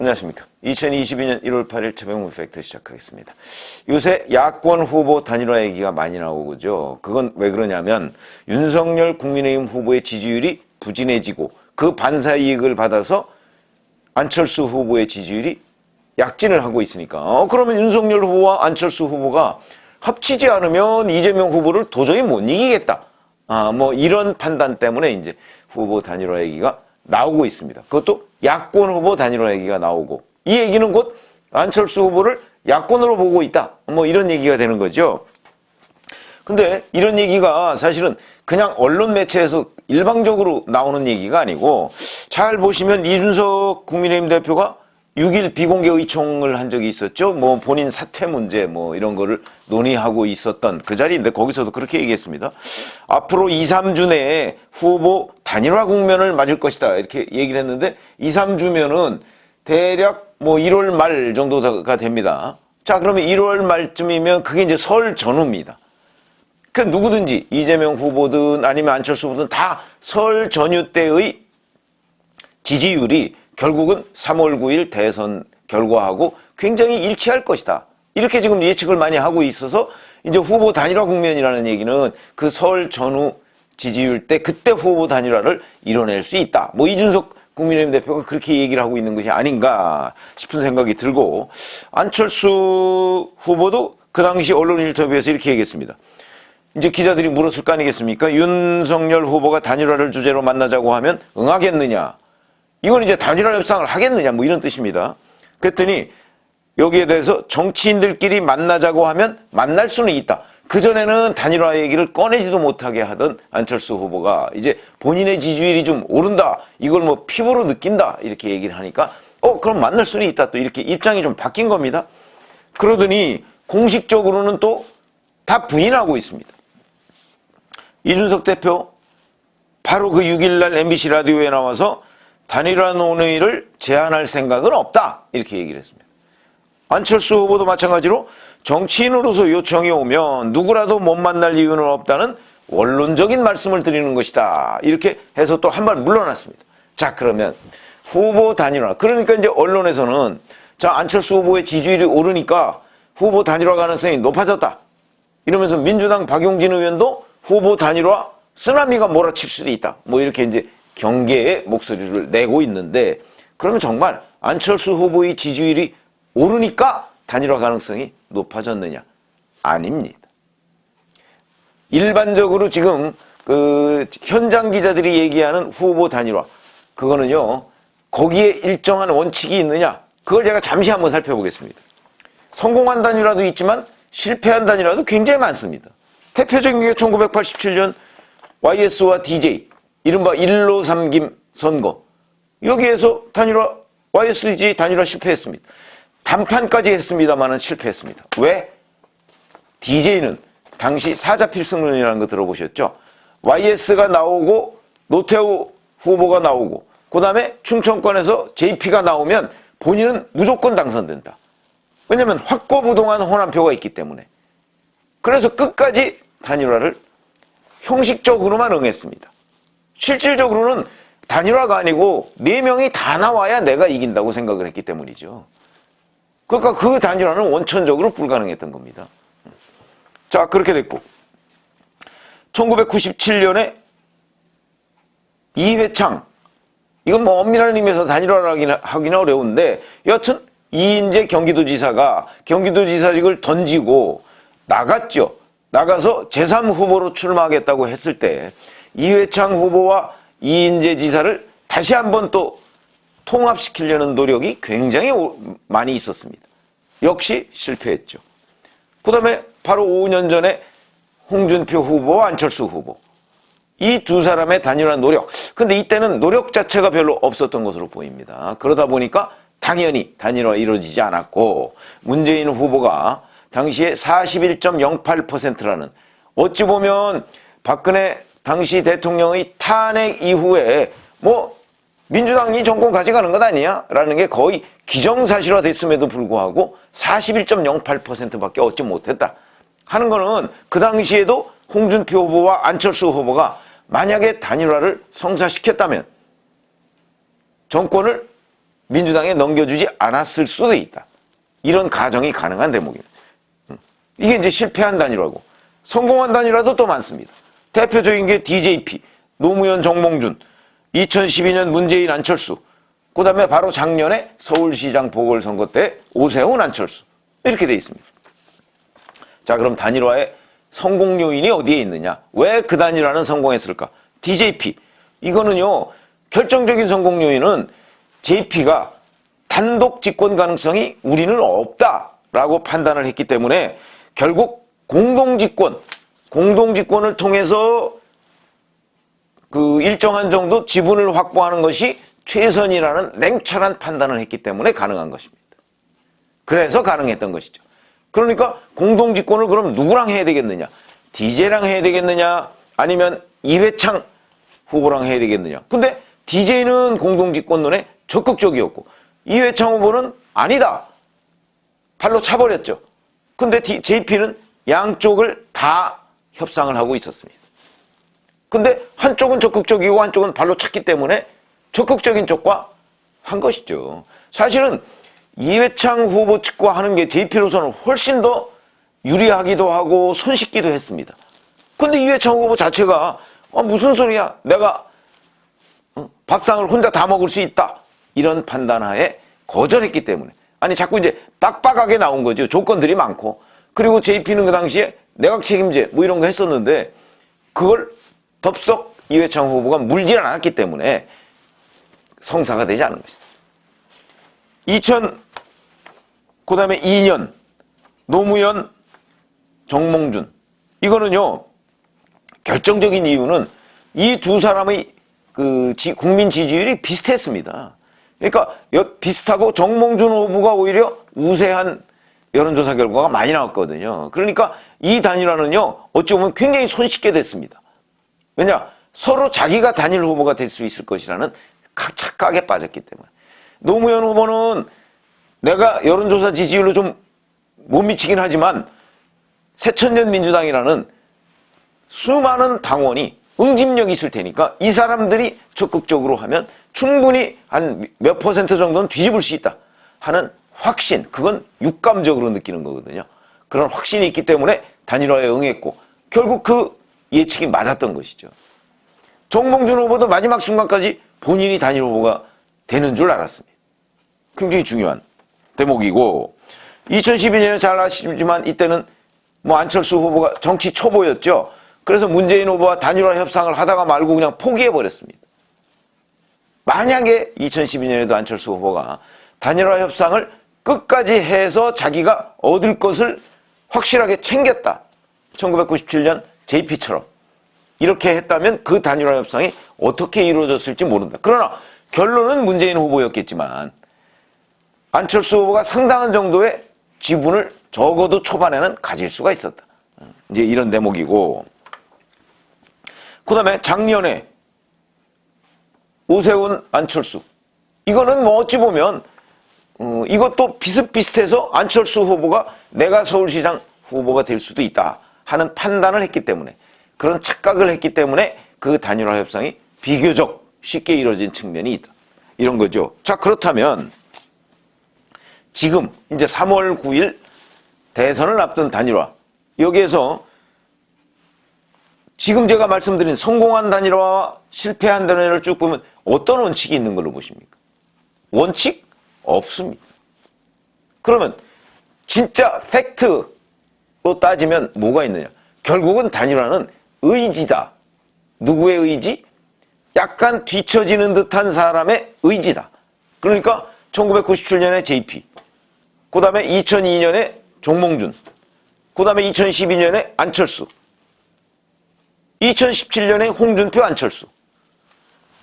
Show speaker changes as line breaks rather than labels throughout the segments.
안녕하십니까. 2022년 1월 8일 최병훈 팩트 시작하겠습니다. 요새 야권 후보 단일화 얘기가 많이 나오죠. 그건 왜 그러냐면 윤석열 국민의힘 후보의 지지율이 부진해지고 그 반사 이익을 받아서 안철수 후보의 지지율이 약진을 하고 있으니까 그러면 윤석열 후보와 안철수 후보가 합치지 않으면 이재명 후보를 도저히 못 이기겠다. 뭐 이런 판단 때문에 이제 후보 단일화 얘기가 나오고 있습니다. 그것도 야권 후보 단일화 얘기가 나오고 이 얘기는 곧 안철수 후보를 야권으로 보고 있다. 뭐 이런 얘기가 되는 거죠. 근데 이런 얘기가 사실은 그냥 언론 매체에서 일방적으로 나오는 얘기가 아니고 잘 보시면 이준석 국민의힘 대표가 6일 비공개 의총을 한 적이 있었죠. 뭐 본인 사퇴 문제 뭐 이런 거를 논의하고 있었던 그 자리인데 거기서도 그렇게 얘기했습니다. 앞으로 2, 3주 내에 후보 단일화 국면을 맞을 것이다. 이렇게 얘기를 했는데 2, 3주면은 대략 뭐 1월 말 정도가 됩니다. 자, 그러면 1월 말쯤이면 그게 이제 설 전후입니다. 그 누구든지 이재명 후보든 아니면 안철수 후보든 다 설 전후 때의 지지율이 결국은 3월 9일 대선 결과하고 굉장히 일치할 것이다. 이렇게 지금 예측을 많이 하고 있어서 이제 후보 단일화 국면이라는 얘기는 그 설 전후 지지율 때 그때 후보 단일화를 이뤄낼 수 있다. 뭐 이준석 국민의힘 대표가 그렇게 얘기를 하고 있는 것이 아닌가 싶은 생각이 들고 안철수 후보도 그 당시 언론 인터뷰에서 이렇게 얘기했습니다. 이제 기자들이 물었을 거 아니겠습니까? 윤석열 후보가 단일화를 주제로 만나자고 하면 응하겠느냐? 이건 이제 단일화 협상을 하겠느냐 뭐 이런 뜻입니다. 그랬더니 여기에 대해서 정치인들끼리 만나자고 하면 만날 수는 있다. 그전에는 단일화 얘기를 꺼내지도 못하게 하던 안철수 후보가 이제 본인의 지지율이 좀 오른다. 이걸 뭐 피부로 느낀다. 이렇게 얘기를 하니까 그럼 만날 수는 있다. 또 이렇게 입장이 좀 바뀐 겁니다. 그러더니 공식적으로는 또 다 부인하고 있습니다. 이준석 대표 바로 그 6일날 MBC 라디오에 나와서 단일화 논의를 제안할 생각은 없다. 이렇게 얘기를 했습니다. 안철수 후보도 마찬가지로 정치인으로서 요청이 오면 누구라도 못 만날 이유는 없다는 원론적인 말씀을 드리는 것이다. 이렇게 해서 또 한 발 물러났습니다. 자, 그러면 후보 단일화. 그러니까 이제 언론에서는 자, 안철수 후보의 지지율이 오르니까 후보 단일화 가능성이 높아졌다. 이러면서 민주당 박용진 의원도 후보 단일화 쓰나미가 몰아칠 수도 있다. 뭐 이렇게 이제 경계의 목소리를 내고 있는데 그러면 정말 안철수 후보의 지지율이 오르니까 단일화 가능성이 높아졌느냐? 아닙니다. 일반적으로 지금 그 현장 기자들이 얘기하는 후보 단일화 그거는요 거기에 일정한 원칙이 있느냐? 그걸 제가 잠시 한번 살펴보겠습니다. 성공한 단일화도 있지만 실패한 단일화도 굉장히 많습니다. 대표적인 게 1987년 YS와 DJ 이른바 1로 삼김 선거. 여기에서 단일화, YSG 단일화 실패했습니다. 단판까지 했습니다만은 실패했습니다. 왜? DJ는 당시 사자필승론이라는 거 들어보셨죠? YS가 나오고 노태우 후보가 나오고 그 다음에 충청권에서 JP가 나오면 본인은 무조건 당선된다. 왜냐하면 확고부동한 호남표가 있기 때문에. 그래서 끝까지 단일화를 형식적으로만 응했습니다. 실질적으로는 단일화가 아니고 4명이 다 나와야 내가 이긴다고 생각을 했기 때문이죠. 그러니까 그 단일화는 원천적으로 불가능했던 겁니다. 자, 그렇게 됐고 1997년에 이회창 이건 뭐 엄밀한 의미에서 단일화를 하기는 어려운데 여하튼 이인재 경기도지사가 경기도지사직을 던지고 나갔죠. 나가서 제3후보로 출마하겠다고 했을 때 이회창 후보와 이인재 지사를 다시 한번 또 통합시키려는 노력이 굉장히 많이 있었습니다. 역시 실패했죠. 그 다음에 바로 5년 전에 홍준표 후보와 안철수 후보 이 두 사람의 단일화 노력. 근데 이때는 노력 자체가 별로 없었던 것으로 보입니다. 그러다 보니까 당연히 단일화 이루어지지 않았고 문재인 후보가 당시에 41.08%라는 어찌 보면 박근혜 당시 대통령의 탄핵 이후에 뭐 민주당이 정권 가져가는 것 아니야? 라는 게 거의 기정사실화 됐음에도 불구하고 41.08%밖에 얻지 못했다 하는 거는 그 당시에도 홍준표 후보와 안철수 후보가 만약에 단일화를 성사시켰다면 정권을 민주당에 넘겨주지 않았을 수도 있다. 이런 가정이 가능한 대목입니다. 이게 이제 실패한 단일화고, 성공한 단일화도 또 많습니다. 대표적인 게 DJP, 노무현, 정몽준, 2012년 문재인, 안철수, 그 다음에 바로 작년에 서울시장 보궐선거 때 오세훈, 안철수, 이렇게 돼 있습니다. 자, 그럼 단일화의 성공 요인이 어디에 있느냐? 왜 그 단일화는 성공했을까? DJP, 이거는요, 결정적인 성공 요인은 JP가 단독 집권 가능성이 우리는 없다라고 판단을 했기 때문에 결국 공동집권을 통해서 그 일정한 정도 지분을 확보하는 것이 최선이라는 냉철한 판단을 했기 때문에 가능한 것입니다. 그래서 가능했던 것이죠. 그러니까 공동집권을 그럼 누구랑 해야 되겠느냐? DJ랑 해야 되겠느냐? 아니면 이회창 후보랑 해야 되겠느냐? 근데 DJ는 공동집권론에 적극적이었고 이회창 후보는 아니다. 발로 차버렸죠. 근데 JP는 양쪽을 다 협상을 하고 있었습니다. 근데 한쪽은 적극적이고 한쪽은 발로 찼기 때문에 적극적인 쪽과 한 것이죠. 사실은 이회창 후보 측과 하는 게 JP로서는 훨씬 더 유리하기도 하고 손쉽기도 했습니다. 근데 이회창 후보 자체가 무슨 소리야? 내가 밥상을 혼자 다 먹을 수 있다. 이런 판단하에 거절했기 때문에. 아니 자꾸 이제 빡빡하게 나온 거죠. 조건들이 많고. 그리고 JP는 그 당시에 내각 책임제 뭐 이런 거 했었는데 그걸 덥석 이회창 후보가 물질 않았기 때문에 성사가 되지 않은 것이다. 그 다음에 2년 노무현, 정몽준, 이거는요 결정적인 이유는 이 두 사람의 그 국민 지지율이 비슷했습니다. 그러니까 비슷하고 정몽준 후보가 오히려 우세한 여론조사 결과가 많이 나왔거든요. 그러니까 이 단일화는요 어찌 보면 굉장히 손쉽게 됐습니다. 왜냐? 서로 자기가 단일 후보가 될 수 있을 것이라는 착각에 빠졌기 때문에. 노무현 후보는 내가 여론조사 지지율로 좀 못 미치긴 하지만 새천년 민주당이라는 수많은 당원이 응집력이 있을 테니까 이 사람들이 적극적으로 하면 충분히 한 몇 퍼센트 정도는 뒤집을 수 있다 하는 확신, 그건 육감적으로 느끼는 거거든요. 그런 확신이 있기 때문에 단일화에 응했고 결국 그 예측이 맞았던 것이죠. 정몽준 후보도 마지막 순간까지 본인이 단일 후보가 되는 줄 알았습니다. 굉장히 중요한 대목이고 2012년에 잘 아시지만 이때는 뭐 안철수 후보가 정치 초보였죠. 그래서 문재인 후보와 단일화 협상을 하다가 말고 그냥 포기해버렸습니다. 만약에 2012년에도 안철수 후보가 단일화 협상을 끝까지 해서 자기가 얻을 것을 확실하게 챙겼다. 1997년 JP처럼 이렇게 했다면 그 단일화 협상이 어떻게 이루어졌을지 모른다. 그러나 결론은 문재인 후보였겠지만 안철수 후보가 상당한 정도의 지분을 적어도 초반에는 가질 수가 있었다. 이제 이런 대목이고 그 다음에 작년에 오세훈, 안철수 이거는 뭐 어찌 보면 이것도 비슷비슷해서 안철수 후보가 내가 서울시장 후보가 될 수도 있다 하는 판단을 했기 때문에 그런 착각을 했기 때문에 그 단일화 협상이 비교적 쉽게 이루어진 측면이 있다. 이런 거죠. 자, 그렇다면 지금 이제 3월 9일 대선을 앞둔 단일화 여기에서 지금 제가 말씀드린 성공한 단일화와 실패한 단일화를 쭉 보면 어떤 원칙이 있는 걸로 보십니까? 원칙? 없습니다. 그러면 진짜 팩트로 따지면 뭐가 있느냐? 결국은 단일화는 의지다. 누구의 의지? 약간 뒤처지는 듯한 사람의 의지다. 그러니까 1997년에 JP, 그 다음에 2002년에 정몽준, 그 다음에 2012년에 안철수, 2017년에 홍준표, 안철수.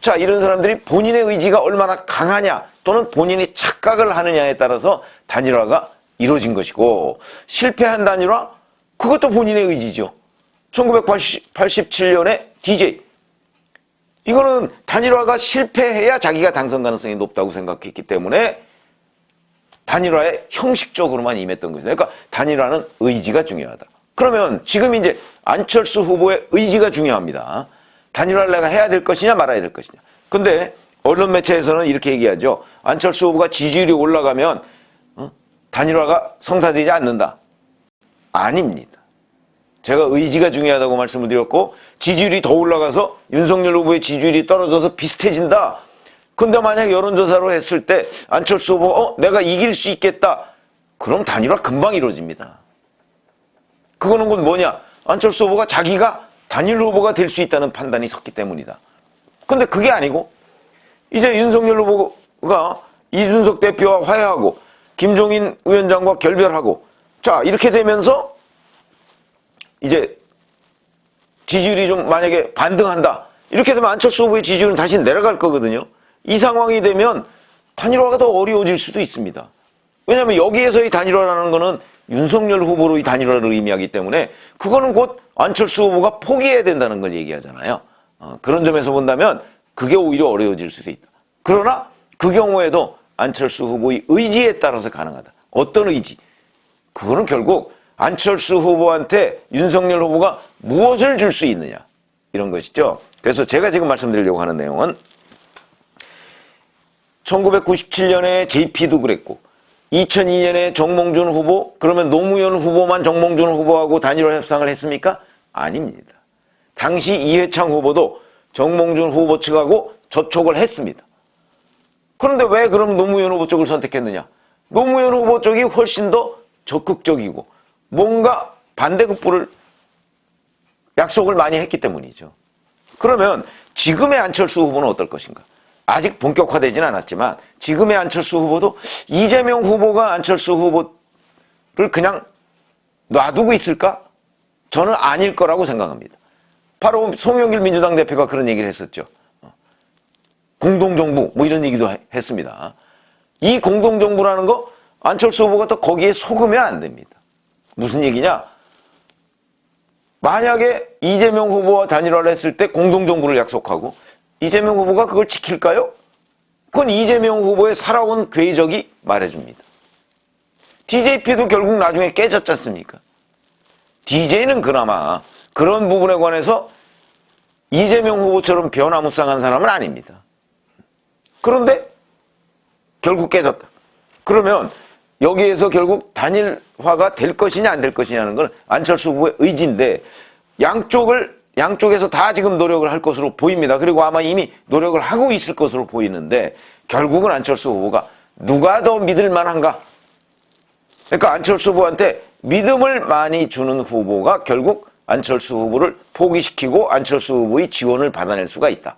자, 이런 사람들이 본인의 의지가 얼마나 강하냐 또는 본인이 착각을 하느냐에 따라서 단일화가 이루어진 것이고 실패한 단일화? 그것도 본인의 의지죠. 1987년에 DJ. 이거는 단일화가 실패해야 자기가 당선 가능성이 높다고 생각했기 때문에 단일화에 형식적으로만 임했던 것이죠. 그러니까 단일화는 의지가 중요하다. 그러면 지금 이제 안철수 후보의 의지가 중요합니다. 단일화를 내가 해야 될 것이냐 말아야 될 것이냐. 근데 언론 매체에서는 이렇게 얘기하죠. 안철수 후보가 지지율이 올라가면 단일화가 성사되지 않는다. 아닙니다. 제가 의지가 중요하다고 말씀을 드렸고 지지율이 더 올라가서 윤석열 후보의 지지율이 떨어져서 비슷해진다. 근데 만약 여론조사로 했을 때 안철수 후보 내가 이길 수 있겠다. 그럼 단일화 금방 이루어집니다. 그거는 곧 뭐냐? 안철수 후보가 자기가 단일 후보가 될 수 있다는 판단이 섰기 때문이다. 근데 그게 아니고 이제 윤석열 후보가 이준석 대표와 화해하고 김종인 위원장과 결별하고 자 이렇게 되면서 이제 지지율이 좀 만약에 반등한다. 이렇게 되면 안철수 후보의 지지율은 다시 내려갈 거거든요. 이 상황이 되면 단일화가 더 어려워질 수도 있습니다. 왜냐하면 여기에서의 단일화라는 거는 윤석열 후보로의 단일화를 의미하기 때문에 그거는 곧 안철수 후보가 포기해야 된다는 걸 얘기하잖아요. 그런 점에서 본다면 그게 오히려 어려워질 수도 있다. 그러나 그 경우에도 안철수 후보의 의지에 따라서 가능하다. 어떤 의지? 그거는 결국 안철수 후보한테 윤석열 후보가 무엇을 줄 수 있느냐 이런 것이죠. 그래서 제가 지금 말씀드리려고 하는 내용은 1997년에 JP도 그랬고 2002년에 정몽준 후보 그러면 노무현 후보만 정몽준 후보하고 단일화 협상을 했습니까? 아닙니다. 당시 이회창 후보도 정몽준 후보 측하고 접촉을 했습니다. 그런데 왜 그럼 노무현 후보 쪽을 선택했느냐? 노무현 후보 쪽이 훨씬 더 적극적이고 뭔가 반대급부를 약속을 많이 했기 때문이죠. 그러면 지금의 안철수 후보는 어떨 것인가? 아직 본격화되진 않았지만 지금의 안철수 후보도 이재명 후보가 안철수 후보를 그냥 놔두고 있을까? 저는 아닐 거라고 생각합니다. 바로 송영길 민주당 대표가 그런 얘기를 했었죠. 공동정부 뭐 이런 얘기도 했습니다. 이 공동정부라는 거 안철수 후보가 또 거기에 속으면 안 됩니다. 무슨 얘기냐? 만약에 이재명 후보와 단일화를 했을 때 공동정부를 약속하고 이재명 후보가 그걸 지킬까요? 그건 이재명 후보의 살아온 궤적이 말해줍니다. DJP도 결국 나중에 깨졌지 않습니까? DJ는 그나마 그런 부분에 관해서 이재명 후보처럼 변화무쌍한 사람은 아닙니다. 그런데 결국 깨졌다. 그러면 여기에서 결국 단일화가 될 것이냐 안 될 것이냐는 건 안철수 후보의 의지인데 양쪽에서 다 지금 노력을 할 것으로 보입니다. 그리고 아마 이미 노력을 하고 있을 것으로 보이는데 결국은 안철수 후보가 누가 더 믿을 만한가? 그러니까 안철수 후보한테 믿음을 많이 주는 후보가 결국 안철수 후보를 포기시키고 안철수 후보의 지원을 받아낼 수가 있다.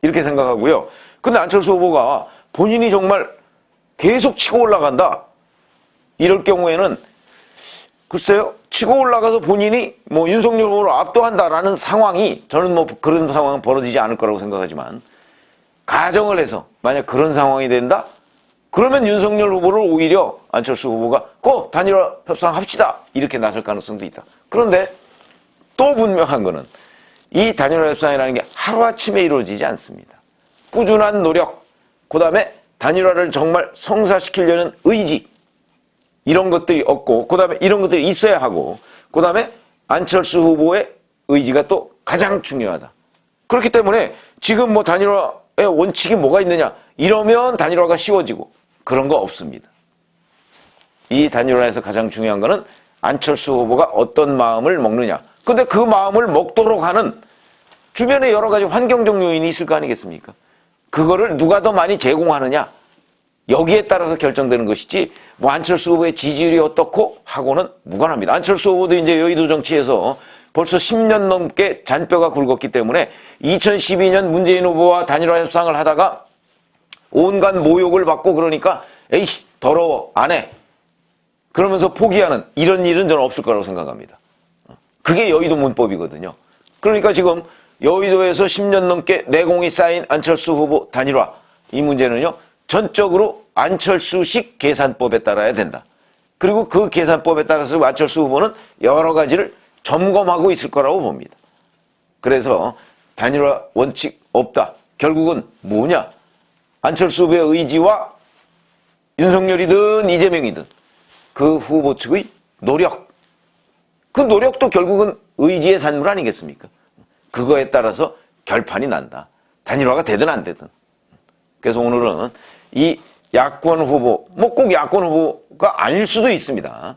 이렇게 생각하고요. 근데 안철수 후보가 본인이 정말 계속 치고 올라간다. 이럴 경우에는 글쎄요. 치고 올라가서 본인이 뭐 윤석열 후보를 압도한다라는 상황이 저는 뭐 그런 상황은 벌어지지 않을 거라고 생각하지만 가정을 해서 만약 그런 상황이 된다? 그러면 윤석열 후보를 오히려 안철수 후보가 꼭 단일화 협상합시다. 이렇게 나설 가능성도 있다. 그런데 또 분명한 거는 이 단일화 협상이라는 게 하루아침에 이루어지지 않습니다. 꾸준한 노력, 그 다음에 단일화를 정말 성사시키려는 의지 이런 것들이 없고 그 다음에 이런 것들이 있어야 하고 그 다음에 안철수 후보의 의지가 또 가장 중요하다. 그렇기 때문에 지금 뭐 단일화의 원칙이 뭐가 있느냐 이러면 단일화가 쉬워지고 그런 거 없습니다. 이 단일화에서 가장 중요한 거는 안철수 후보가 어떤 마음을 먹느냐. 근데 그 마음을 먹도록 하는 주변에 여러 가지 환경적 요인이 있을 거 아니겠습니까? 그거를 누가 더 많이 제공하느냐 여기에 따라서 결정되는 것이지 뭐 안철수 후보의 지지율이 어떻고 하고는 무관합니다. 안철수 후보도 이제 여의도 정치에서 벌써 10년 넘게 잔뼈가 굵었기 때문에 2012년 문재인 후보와 단일화 협상을 하다가 온갖 모욕을 받고 그러니까 에이씨 더러워 안 해 그러면서 포기하는 이런 일은 저는 없을 거라고 생각합니다. 그게 여의도 문법이거든요. 그러니까 지금 여의도에서 10년 넘게 내공이 쌓인 안철수 후보 단일화 이 문제는요. 전적으로 안철수식 계산법에 따라야 된다. 그리고 그 계산법에 따라서 안철수 후보는 여러 가지를 점검하고 있을 거라고 봅니다. 그래서 단일화 원칙 없다. 결국은 뭐냐? 안철수 후보의 의지와 윤석열이든 이재명이든 그 후보 측의 노력. 그 노력도 결국은 의지의 산물 아니겠습니까? 그거에 따라서 결판이 난다. 단일화가 되든 안 되든. 그래서 오늘은 이 야권 후보, 뭐 꼭 야권 후보가 아닐 수도 있습니다.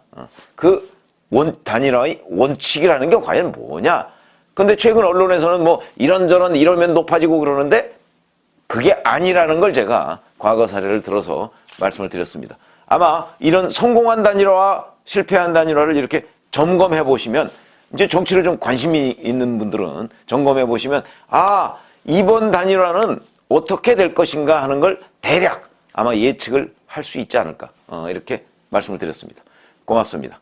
그 단일화의 원칙이라는 게 과연 뭐냐? 근데 최근 언론에서는 뭐 이런저런 이러면 높아지고 그러는데 그게 아니라는 걸 제가 과거 사례를 들어서 말씀을 드렸습니다. 아마 이런 성공한 단일화와 실패한 단일화를 이렇게 점검해 보시면 이제 정치를 좀 관심이 있는 분들은 점검해 보시면 아, 이번 단일화는 어떻게 될 것인가 하는 걸 대략 아마 예측을 할 수 있지 않을까 이렇게 말씀을 드렸습니다. 고맙습니다.